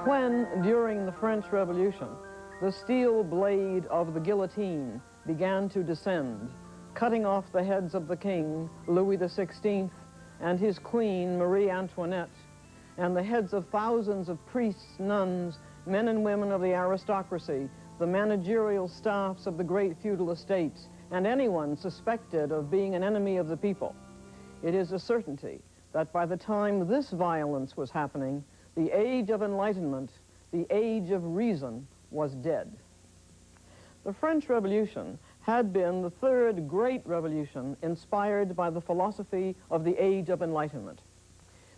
When, during the French Revolution, the steel blade of the guillotine began to descend, cutting off the heads of the king, Louis XVI, and his queen, Marie Antoinette, and the heads of thousands of priests, nuns, men and women of the aristocracy, the managerial staffs of the great feudal estates, and anyone suspected of being an enemy of the people, it is a certainty that by the time this violence was happening, the age of enlightenment, the age of reason, was dead. The French Revolution had been the third great revolution inspired by the philosophy of the age of enlightenment.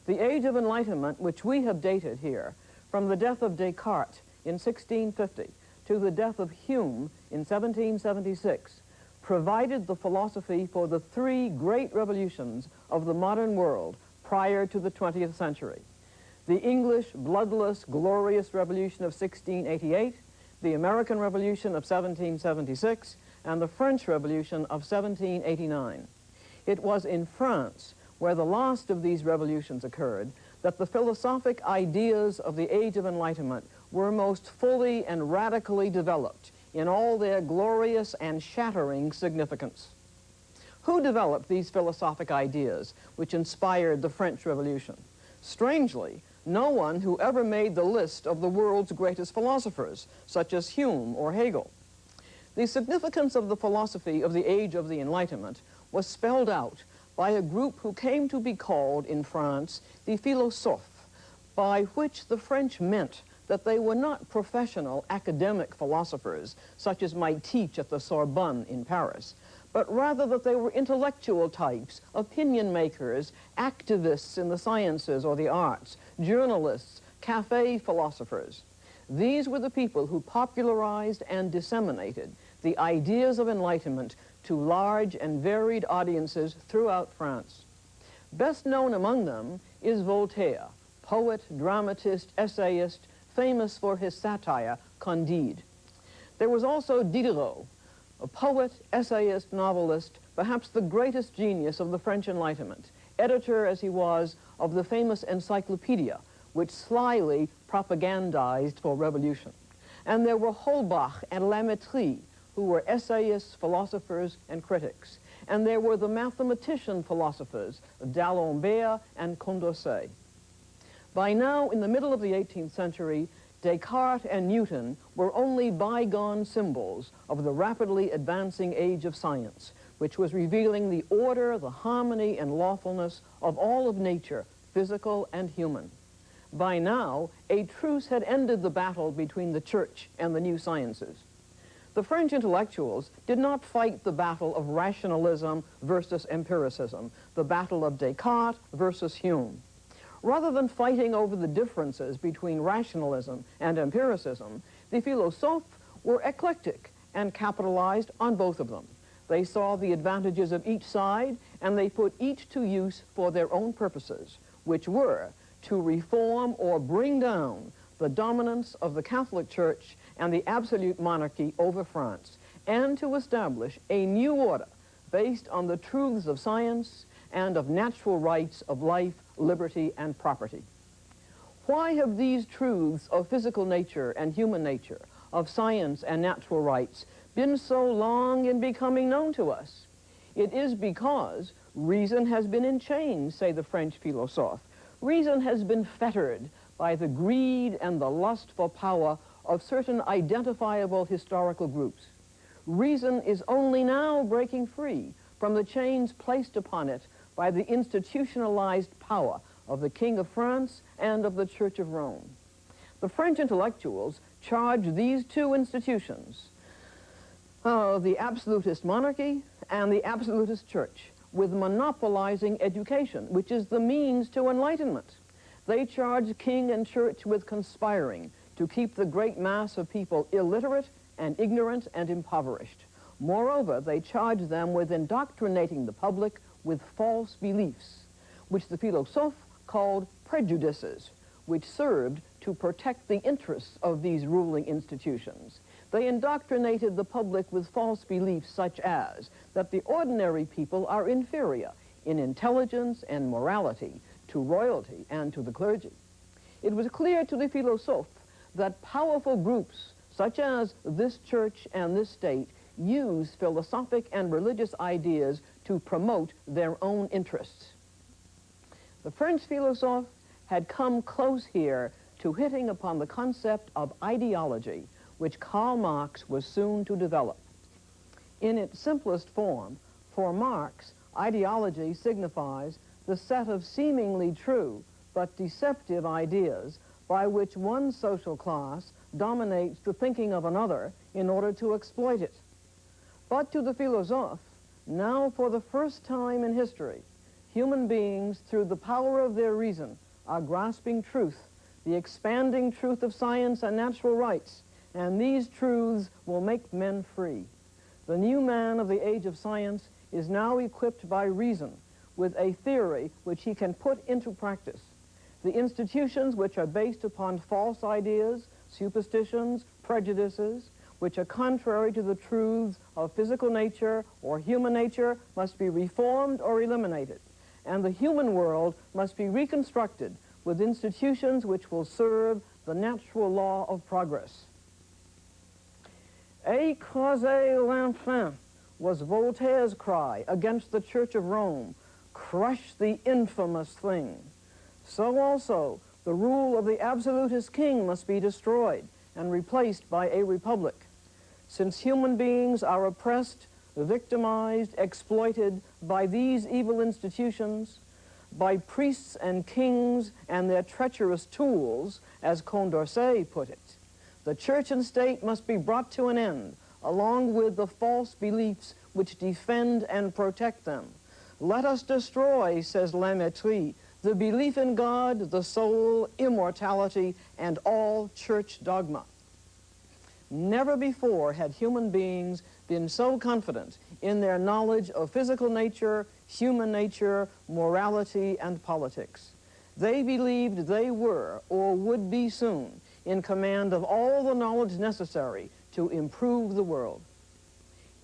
The age of enlightenment, which we have dated here from the death of Descartes in 1650 to the death of Hume in 1776, provided the philosophy for the three great revolutions of the modern world prior to the 20th century. The English bloodless, glorious revolution of 1688, the American Revolution of 1776, and the French Revolution of 1789. It was in France, where the last of these revolutions occurred, that the philosophic ideas of the Age of Enlightenment were most fully and radically developed in all their glorious and shattering significance. Who developed these philosophic ideas which inspired the French Revolution? Strangely, no one who ever made the list of the world's greatest philosophers, such as Hume or Hegel. The significance of the philosophy of the Age of the Enlightenment was spelled out by a group who came to be called in France the philosophes, by which the French meant that they were not professional academic philosophers, such as might teach at the Sorbonne in Paris, but rather that they were intellectual types, opinion makers, activists in the sciences or the arts, journalists, cafe philosophers. These were the people who popularized and disseminated the ideas of enlightenment to large and varied audiences throughout France. Best known among them is Voltaire, poet, dramatist, essayist, famous for his satire, Candide. There was also Diderot, a poet, essayist, novelist, perhaps the greatest genius of the French Enlightenment, editor as he was of the famous encyclopedia, which slyly propagandized for revolution. And there were Holbach and Lamétrie, who were essayists, philosophers, and critics. And there were the mathematician philosophers, d'Alembert and Condorcet. By now, in the middle of the 18th century, Descartes and Newton were only bygone symbols of the rapidly advancing age of science, which was revealing the order, the harmony, and lawfulness of all of nature, physical and human. By now, a truce had ended the battle between the church and the new sciences. The French intellectuals did not fight the battle of rationalism versus empiricism, the battle of Descartes versus Hume. Rather than fighting over the differences between rationalism and empiricism, the philosophes were eclectic and capitalized on both of them. They saw the advantages of each side, and they put each to use for their own purposes, which were to reform or bring down the dominance of the Catholic Church and the absolute monarchy over France, and to establish a new order based on the truths of science and of natural rights of life, liberty, and property. Why have these truths of physical nature and human nature, of science and natural rights, been so long in becoming known to us? It is because reason has been in chains, say the French philosophes. Reason has been fettered by the greed and the lust for power of certain identifiable historical groups. Reason is only now breaking free from the chains placed upon it by the institutionalized power of the King of France and of the Church of Rome. The French intellectuals charge these two institutions, the absolutist monarchy and the absolutist church, with monopolizing education, which is the means to enlightenment. They charge king and church with conspiring to keep the great mass of people illiterate and ignorant and impoverished. Moreover, they charge them with indoctrinating the public with false beliefs, which the philosophes called prejudices, which served to protect the interests of these ruling institutions. They indoctrinated the public with false beliefs such as that the ordinary people are inferior in intelligence and morality to royalty and to the clergy. It was clear to the philosophes that powerful groups such as this church and this state use philosophic and religious ideas to promote their own interests. The French philosophe had come close here to hitting upon the concept of ideology, which Karl Marx was soon to develop. In its simplest form, for Marx, ideology signifies the set of seemingly true but deceptive ideas by which one social class dominates the thinking of another in order to exploit it. But to the philosophe, now for the first time in history, human beings, through the power of their reason, are grasping truth, the expanding truth of science and natural rights, and these truths will make men free. The new man of the age of science is now equipped by reason with a theory which he can put into practice. The institutions which are based upon false ideas, superstitions, prejudices, which are contrary to the truths of physical nature or human nature, must be reformed or eliminated, and the human world must be reconstructed with institutions which will serve the natural law of progress. Écraser l'enfant was Voltaire's cry against the Church of Rome. Crush the infamous thing. So also, the rule of the absolutist king must be destroyed and replaced by a republic. Since human beings are oppressed, victimized, exploited by these evil institutions, by priests and kings and their treacherous tools, as Condorcet put it, the church and state must be brought to an end, along with the false beliefs which defend and protect them. Let us destroy, says Lamettrie, the belief in God, the soul, immortality, and all church dogma. Never before had human beings been so confident in their knowledge of physical nature, human nature, morality, and politics. They believed they were, or would be soon, in command of all the knowledge necessary to improve the world.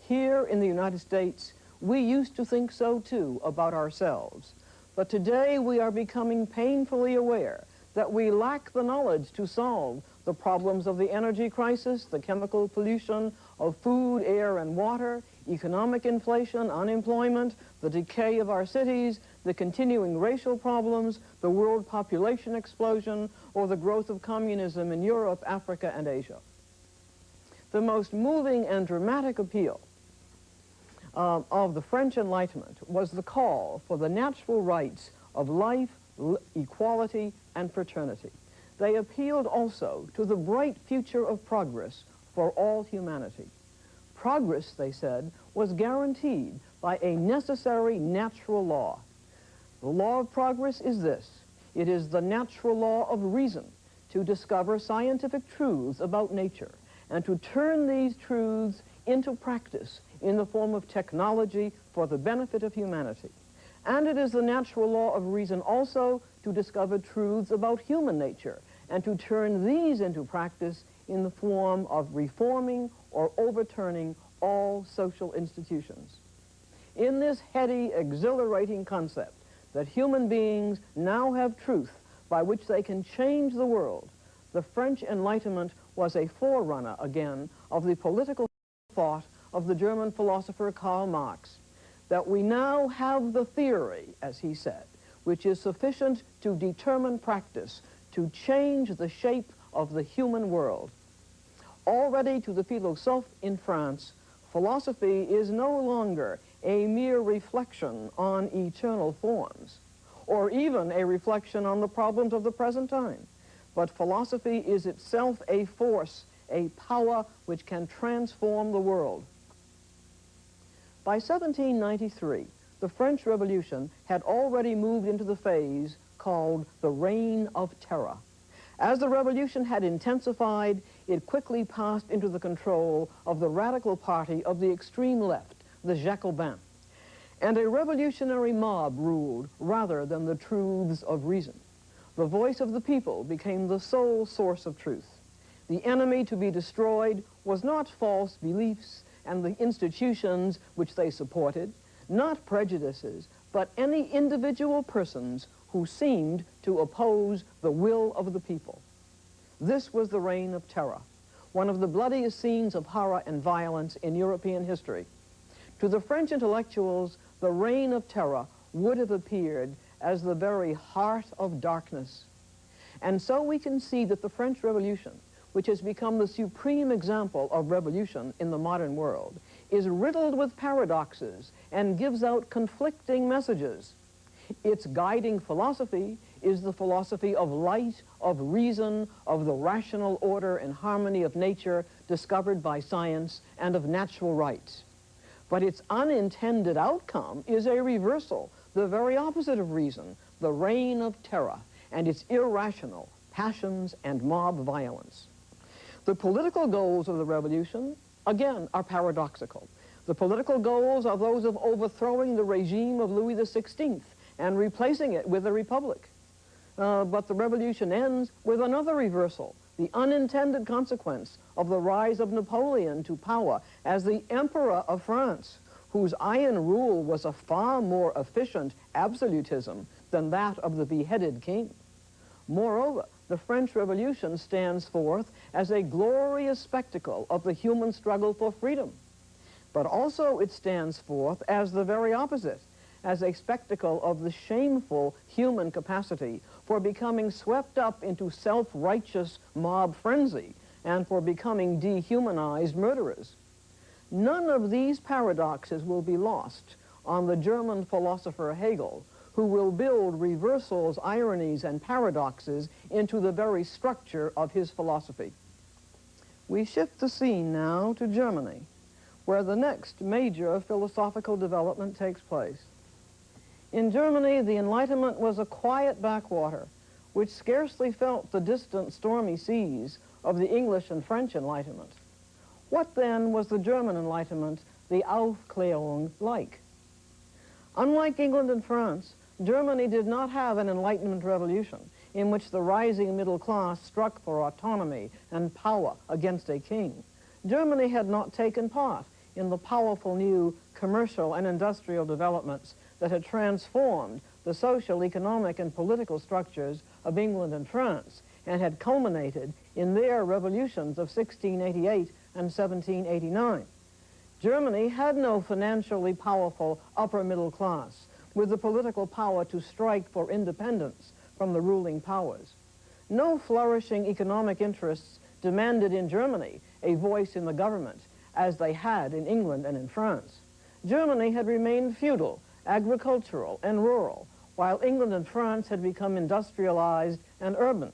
Here in the United States, we used to think so too about ourselves, but today we are becoming painfully aware that we lack the knowledge to solve the problems of the energy crisis, the chemical pollution of food, air, and water, economic inflation, unemployment, the decay of our cities, the continuing racial problems, the world population explosion, or the growth of communism in Europe, Africa, and Asia. The most moving and dramatic appeal of the French Enlightenment was the call for the natural rights of life, equality, and fraternity. They appealed also to the bright future of progress for all humanity. Progress, they said, was guaranteed by a necessary natural law. The law of progress is this: it is the natural law of reason to discover scientific truths about nature and to turn these truths into practice in the form of technology for the benefit of humanity. And it is the natural law of reason also to discover truths about human nature and to turn these into practice in the form of reforming or overturning all social institutions. In this heady, exhilarating concept that human beings now have truth by which they can change the world, the French Enlightenment was a forerunner again of the political thought of the German philosopher Karl Marx, that we now have the theory, as he said, which is sufficient to determine practice, to change the shape of the human world. Already to the philosophe in France, philosophy is no longer a mere reflection on eternal forms, or even a reflection on the problems of the present time, but philosophy is itself a force, a power which can transform the world. By 1793, the French Revolution had already moved into the phase called the Reign of Terror. As the revolution had intensified, it quickly passed into the control of the radical party of the extreme left, the Jacobins, and a revolutionary mob ruled rather than the truths of reason. The voice of the people became the sole source of truth. The enemy to be destroyed was not false beliefs and the institutions which they supported, not prejudices, but any individual persons who seemed to oppose the will of the people. This was the Reign of Terror, one of the bloodiest scenes of horror and violence in European history. To the French intellectuals, the Reign of Terror would have appeared as the very heart of darkness. And so we can see that the French Revolution, which has become the supreme example of revolution in the modern world, is riddled with paradoxes and gives out conflicting messages. Its guiding philosophy is the philosophy of light, of reason, of the rational order and harmony of nature discovered by science, and of natural rights. But its unintended outcome is a reversal, the very opposite of reason, the reign of terror, and its irrational passions and mob violence. The political goals of the revolution, again, are paradoxical. The political goals are those of overthrowing the regime of Louis XVI and replacing it with a republic. But the revolution ends with another reversal, the unintended consequence of the rise of Napoleon to power as the Emperor of France, whose iron rule was a far more efficient absolutism than that of the beheaded king. Moreover, the French Revolution stands forth as a glorious spectacle of the human struggle for freedom. But also it stands forth as the very opposite, as a spectacle of the shameful human capacity for becoming swept up into self-righteous mob frenzy and for becoming dehumanized murderers. None of these paradoxes will be lost on the German philosopher Hegel, who will build reversals, ironies, and paradoxes into the very structure of his philosophy. We shift the scene now to Germany, where the next major philosophical development takes place. In Germany, the Enlightenment was a quiet backwater, which scarcely felt the distant stormy seas of the English and French Enlightenment. What then was the German Enlightenment, the Aufklärung, like? Unlike England and France, Germany did not have an Enlightenment revolution in which the rising middle class struck for autonomy and power against a king. Germany had not taken part in the powerful new commercial and industrial developments that had transformed the social, economic, and political structures of England and France and had culminated in their revolutions of 1688 and 1789. Germany had no financially powerful upper middle class with the political power to strike for independence from the ruling powers. No flourishing economic interests demanded in Germany a voice in the government as they had in England and in France. Germany had remained feudal, agricultural, and rural, while England and France had become industrialized and urban.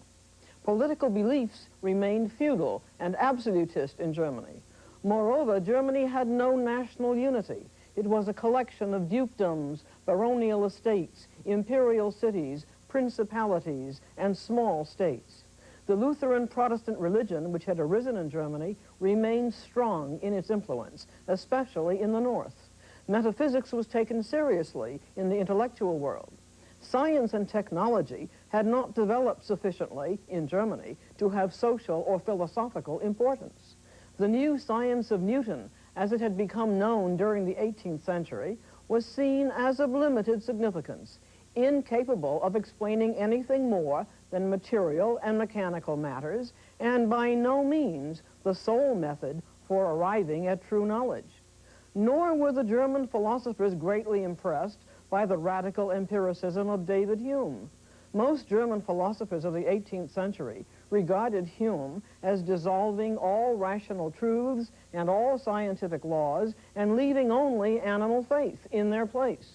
Political beliefs remained feudal and absolutist in Germany. Moreover, Germany had no national unity. It was a collection of dukedoms, baronial estates, imperial cities, principalities, and small states. The Lutheran Protestant religion, which had arisen in Germany, remained strong in its influence, especially in the north. Metaphysics was taken seriously in the intellectual world. Science and technology had not developed sufficiently in Germany to have social or philosophical importance. The new science of Newton, as it had become known during the 18th century, was seen as of limited significance, incapable of explaining anything more than material and mechanical matters, and by no means the sole method for arriving at true knowledge. Nor were the German philosophers greatly impressed by the radical empiricism of David Hume. Most German philosophers of the 18th century regarded Hume as dissolving all rational truths and all scientific laws and leaving only animal faith in their place.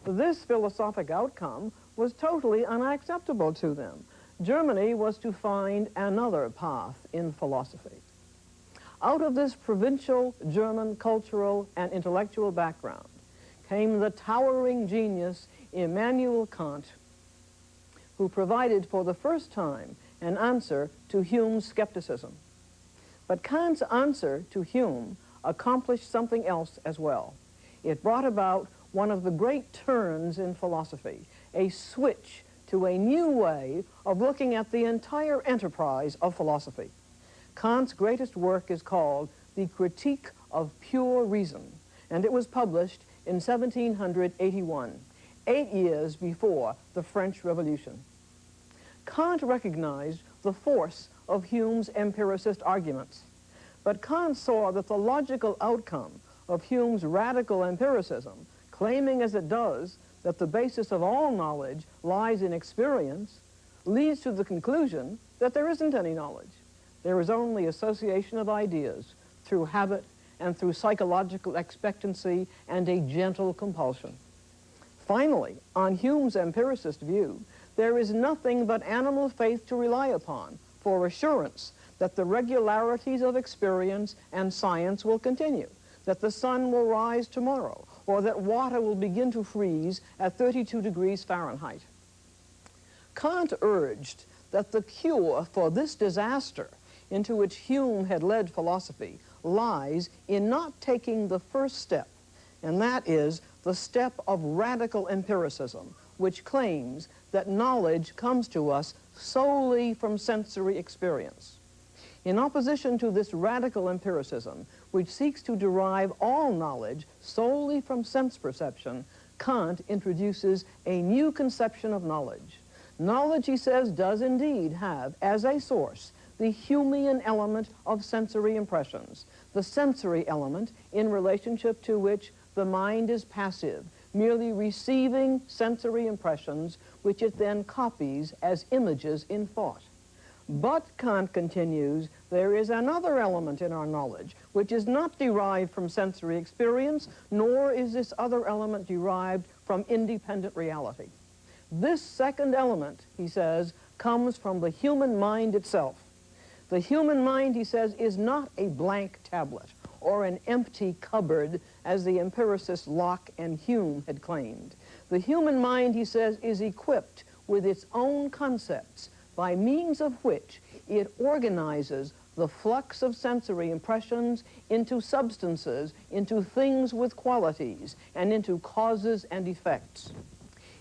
This philosophic outcome was totally unacceptable to them. Germany was to find another path in philosophy. Out of this provincial German cultural and intellectual background came the towering genius Immanuel Kant, who provided for the first time an answer to Hume's skepticism. But Kant's answer to Hume accomplished something else as well. It brought about one of the great turns in philosophy, a switch to a new way of looking at the entire enterprise of philosophy. Kant's greatest work is called The Critique of Pure Reason, and it was published in 1781, 8 years before the French Revolution. Kant recognized the force of Hume's empiricist arguments. But Kant saw that the logical outcome of Hume's radical empiricism, claiming as it does that the basis of all knowledge lies in experience, leads to the conclusion that there isn't any knowledge. There is only association of ideas through habit and through psychological expectancy and a gentle compulsion. Finally, on Hume's empiricist view, there is nothing but animal faith to rely upon for assurance that the regularities of experience and science will continue, that the sun will rise tomorrow, or that water will begin to freeze at 32 degrees Fahrenheit. Kant urged that the cure for this disaster into which Hume had led philosophy lies in not taking the first step, and that is the step of radical empiricism, which claims that knowledge comes to us solely from sensory experience. In opposition to this radical empiricism, which seeks to derive all knowledge solely from sense perception, Kant introduces a new conception of knowledge. Knowledge, he says, does indeed have as a source the Humean element of sensory impressions, the sensory element in relationship to which the mind is passive, merely receiving sensory impressions which it then copies as images in thought. But, Kant continues, there is another element in our knowledge which is not derived from sensory experience, nor is this other element derived from independent reality. This second element, he says, comes from the human mind itself. The human mind, he says, is not a blank tablet or an empty cupboard, as the empiricists Locke and Hume had claimed. The human mind, he says, is equipped with its own concepts, by means of which it organizes the flux of sensory impressions into substances, into things with qualities, and into causes and effects.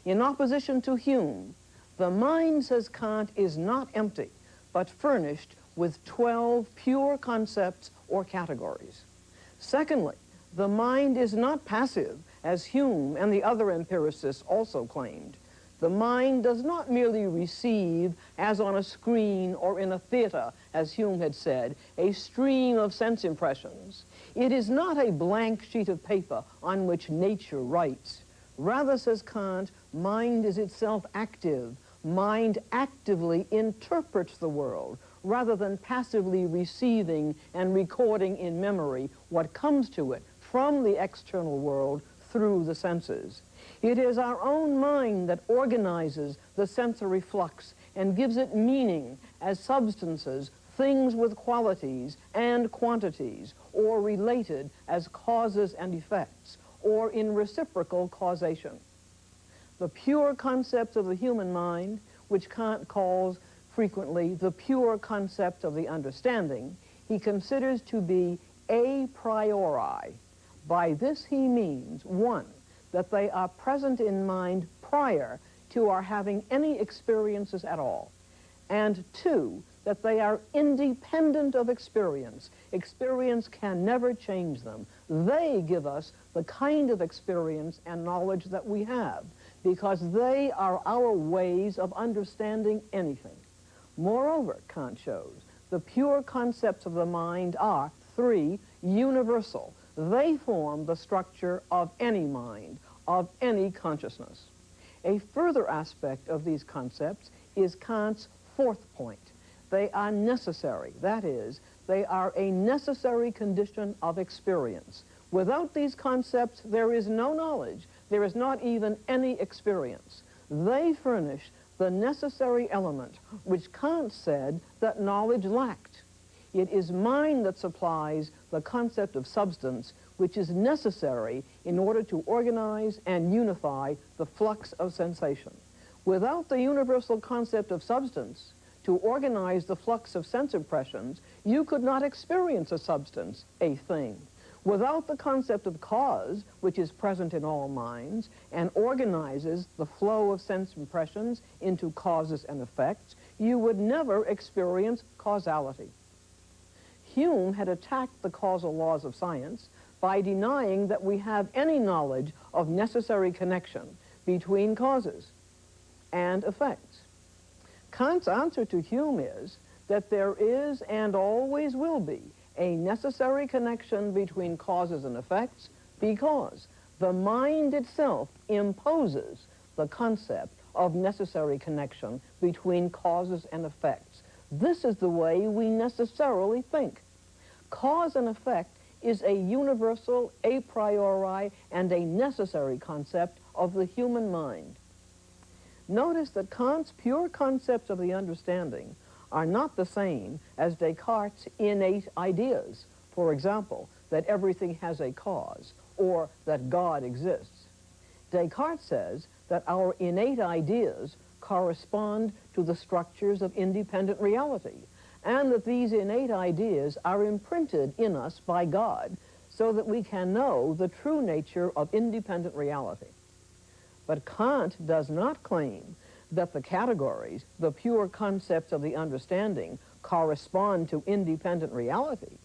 In opposition to Hume, the mind, says Kant, is not empty, but furnished with 12 pure concepts or categories. Secondly, the mind is not passive, as Hume and the other empiricists also claimed. The mind does not merely receive, as on a screen or in a theater, as Hume had said, a stream of sense impressions. It is not a blank sheet of paper on which nature writes. Rather, says Kant, mind is itself active. Mind actively interprets the world, rather than passively receiving and recording in memory what comes to it from the external world through the senses. It is our own mind that organizes the sensory flux and gives it meaning as substances, things with qualities and quantities, or related as causes and effects, or in reciprocal causation. The pure concepts of the human mind, which Kant calls frequently the pure concept of the understanding, he considers to be a priori. By this he means, one, that they are present in mind prior to our having any experiences at all, and two, that they are independent of experience. Experience can never change them. They give us the kind of experience and knowledge that we have, because they are our ways of understanding anything. Moreover, Kant shows, the pure concepts of the mind are, three, universal. They form the structure of any mind, of any consciousness. A further aspect of these concepts is Kant's fourth point. They are necessary. That is, they are a necessary condition of experience. Without these concepts, there is no knowledge. There is not even any experience. They furnish the necessary element which Kant said that knowledge lacked. It is mind that supplies the concept of substance, which is necessary in order to organize and unify the flux of sensation. Without the universal concept of substance, to organize the flux of sense impressions, you could not experience a substance, a thing. Without the concept of cause, which is present in all minds, and organizes the flow of sense impressions into causes and effects, you would never experience causality. Hume had attacked the causal laws of science by denying that we have any knowledge of necessary connection between causes and effects. Kant's answer to Hume is that there is and always will be a necessary connection between causes and effects because the mind itself imposes the concept of necessary connection between causes and effects. This is the way we necessarily think. Cause and effect is a universal, a priori, and a necessary concept of the human mind. Notice that Kant's pure concepts of the understanding are not the same as Descartes' innate ideas. For example, that everything has a cause, or that God exists. Descartes says that our innate ideas correspond to the structures of independent reality, and that these innate ideas are imprinted in us by God so that we can know the true nature of independent reality. But Kant does not claim that the categories, the pure concepts of the understanding, correspond to independent reality.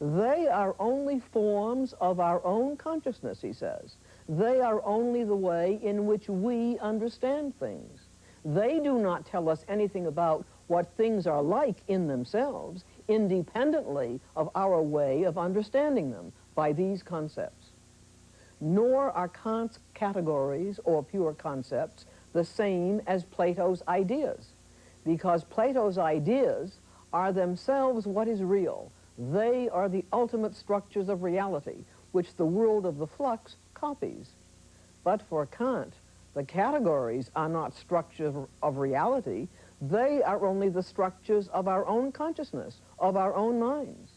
They are only forms of our own consciousness, he says. They are only the way in which we understand things. They do not tell us anything about what things are like in themselves, independently of our way of understanding them by these concepts. Nor are Kant's categories or pure concepts the same as Plato's ideas, because Plato's ideas are themselves what is real. They are the ultimate structures of reality, which the world of the flux copies. But for Kant, the categories are not structures of reality. They are only the structures of our own consciousness, of our own minds.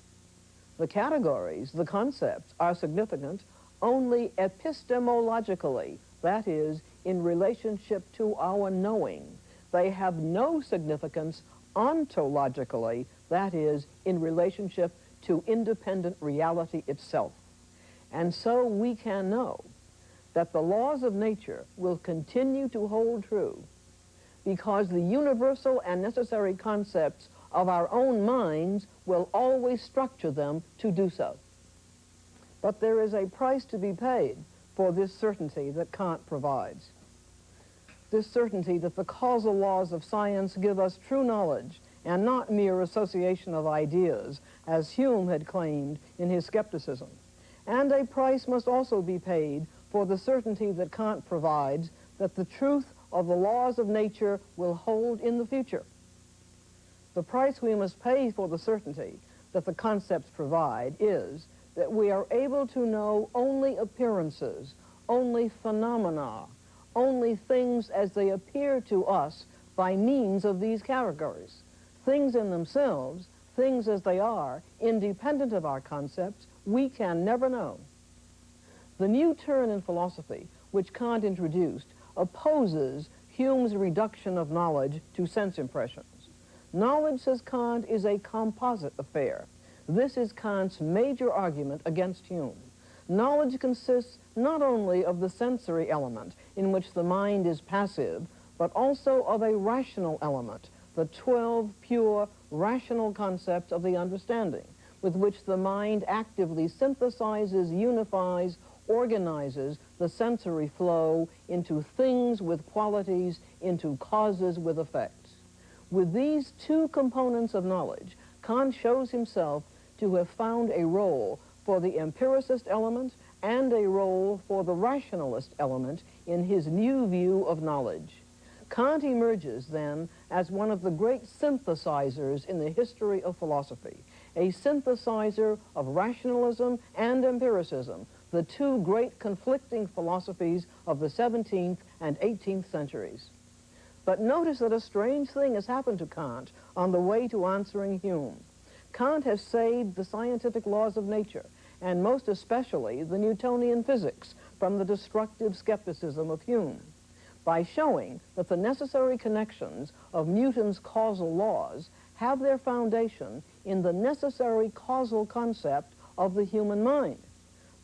The categories, the concepts, are significant only epistemologically, that is, in relationship to our knowing. They have no significance ontologically, that is, in relationship to independent reality itself. And so we can know that the laws of nature will continue to hold true because the universal and necessary concepts of our own minds will always structure them to do so. But there is a price to be paid for this certainty that Kant provides. This certainty that the causal laws of science give us true knowledge and not mere association of ideas, as Hume had claimed in his skepticism. And a price must also be paid for the certainty that Kant provides that the truth of the laws of nature will hold in the future. The price we must pay for the certainty that the concepts provide is that we are able to know only appearances, only phenomena, only things as they appear to us by means of these categories. Things in themselves, things as they are, independent of our concepts, we can never know. The new turn in philosophy, which Kant introduced, opposes Hume's reduction of knowledge to sense impressions. Knowledge, says Kant, is a composite affair. This is Kant's major argument against Hume. Knowledge consists not only of the sensory element, in which the mind is passive, but also of a rational element, the 12 pure, rational concepts of the understanding, with which the mind actively synthesizes, unifies, organizes the sensory flow into things with qualities, into causes with effects. With these two components of knowledge, Kant shows himself to have found a role for the empiricist element and a role for the rationalist element in his new view of knowledge. Kant emerges, then, as one of the great synthesizers in the history of philosophy, a synthesizer of rationalism and empiricism, the two great conflicting philosophies of the 17th and 18th centuries. But notice that a strange thing has happened to Kant on the way to answering Hume. Kant has saved the scientific laws of nature, and most especially the Newtonian physics, from the destructive skepticism of Hume, by showing that the necessary connections of Newton's causal laws have their foundation in the necessary causal concept of the human mind.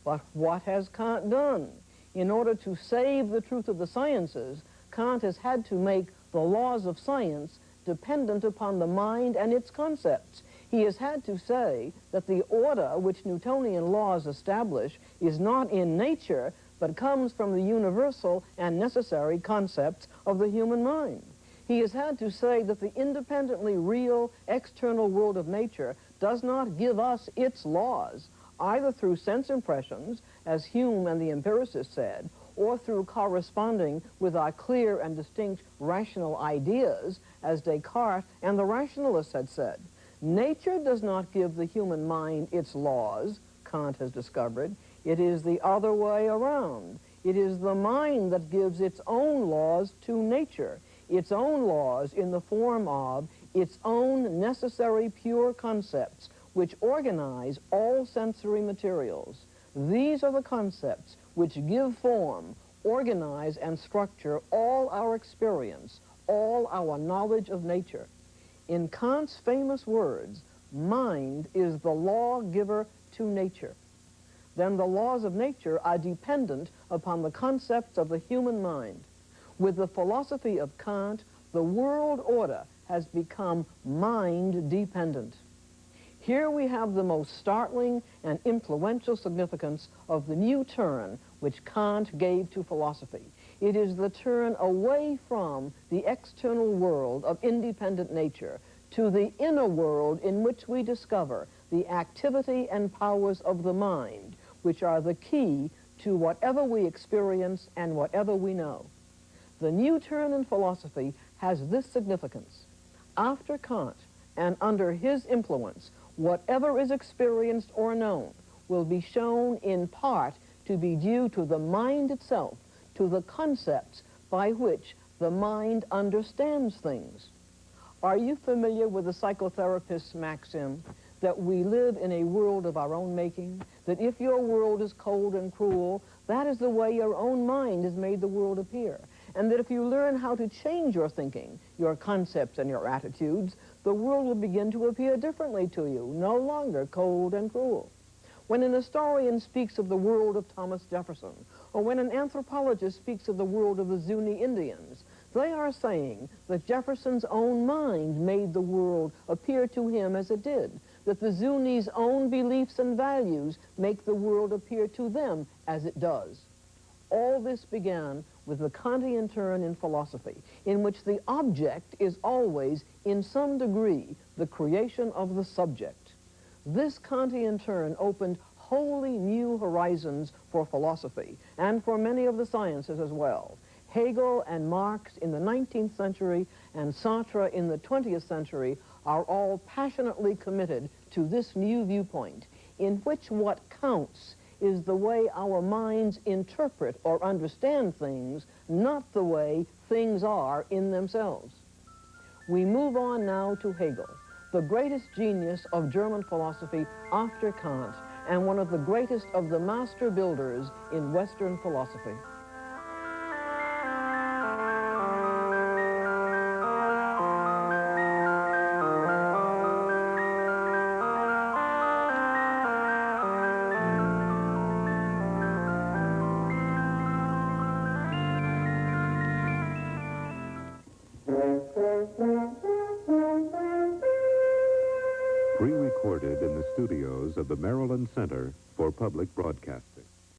But what has Kant done? In order to save the truth of the sciences, Kant has had to make the laws of science dependent upon the mind and its concepts. He has had to say that the order which Newtonian laws establish is not in nature, but comes from the universal and necessary concepts of the human mind. He has had to say that the independently real external world of nature does not give us its laws, either through sense impressions, as Hume and the empiricists said, or through corresponding with our clear and distinct rational ideas, as Descartes and the rationalists had said. Nature does not give the human mind its laws, Kant has discovered. It is the other way around. It is the mind that gives its own laws to nature, its own laws in the form of its own necessary pure concepts, which organize all sensory materials. These are the concepts which give form, organize, and structure all our experience, all our knowledge of nature. In Kant's famous words, mind is the lawgiver to nature. Then the laws of nature are dependent upon the concepts of the human mind. With the philosophy of Kant, the world order has become mind-dependent. Here we have the most startling and influential significance of the new turn which Kant gave to philosophy. It is the turn away from the external world of independent nature to the inner world in which we discover the activity and powers of the mind, which are the key to whatever we experience and whatever we know. The new turn in philosophy has this significance. After Kant, and under his influence, whatever is experienced or known will be shown in part to be due to the mind itself, to the concepts by which the mind understands things. Are you familiar with the psychotherapist's maxim that we live in a world of our own making, that if your world is cold and cruel, that is the way your own mind has made the world appear, and that if you learn how to change your thinking, your concepts and your attitudes, the world will begin to appear differently to you, no longer cold and cruel. When an historian speaks of the world of Thomas Jefferson, or when an anthropologist speaks of the world of the Zuni Indians, they are saying that Jefferson's own mind made the world appear to him as it did, that the Zuni's own beliefs and values make the world appear to them as it does. All this began with the Kantian turn in philosophy, in which the object is always, in some degree, the creation of the subject. This Kantian turn opened wholly new horizons for philosophy, and for many of the sciences as well. Hegel and Marx in the 19th century and Sartre in the 20th century are all passionately committed to this new viewpoint, in which what counts is the way our minds interpret or understand things, not the way things are in themselves. We move on now to Hegel, the greatest genius of German philosophy after Kant, and one of the greatest of the master builders in Western philosophy. Pre-recorded in the studios of the Maryland Center for Public Broadcasting.